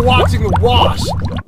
watching The Wash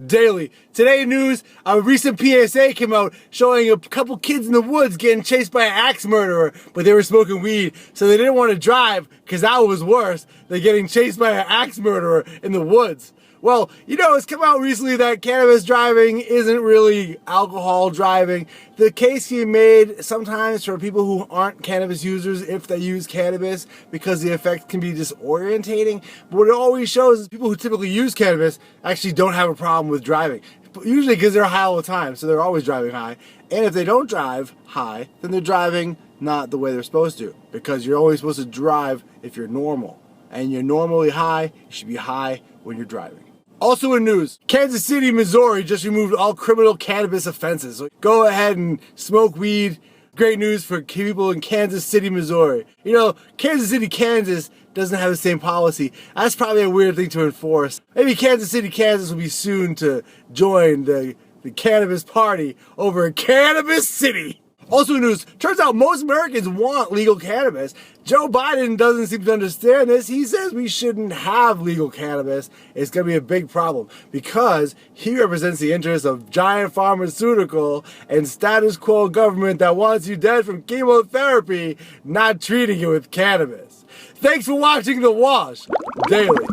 Daily. Today news, a recent PSA came out showing a couple kids in the woods getting chased by an axe murderer, but they were smoking weed, so they didn't want to drive because that was worse than getting chased by an axe murderer in the woods. Well, you know, it's come out recently that cannabis driving isn't really alcohol driving. The case can be made sometimes for people who aren't cannabis users if they use cannabis because the effect can be disorientating. But what it always shows is people who typically use cannabis actually don't have a problem with driving. Usually because they're high all the time, so they're always driving high. And if they don't drive high, then they're driving not the way they're supposed to, because you're only supposed to drive if you're normal. And you're normally high, you should be high when you're driving. Also in news, Kansas City, Missouri just removed all criminal cannabis offenses. So go ahead and smoke weed. Great news for people in Kansas City, Missouri. You know, Kansas City, Kansas doesn't have the same policy. That's probably a weird thing to enforce. Maybe Kansas City, Kansas will be soon to join the cannabis party over in Cannabis City. Also in news, turns out most Americans want legal cannabis. Joe Biden doesn't seem to understand this. He says we shouldn't have legal cannabis. It's going to be a big problem because he represents the interests of giant pharmaceutical and status quo government that wants you dead from chemotherapy, not treating you with cannabis. Thanks for watching The Wash Daily.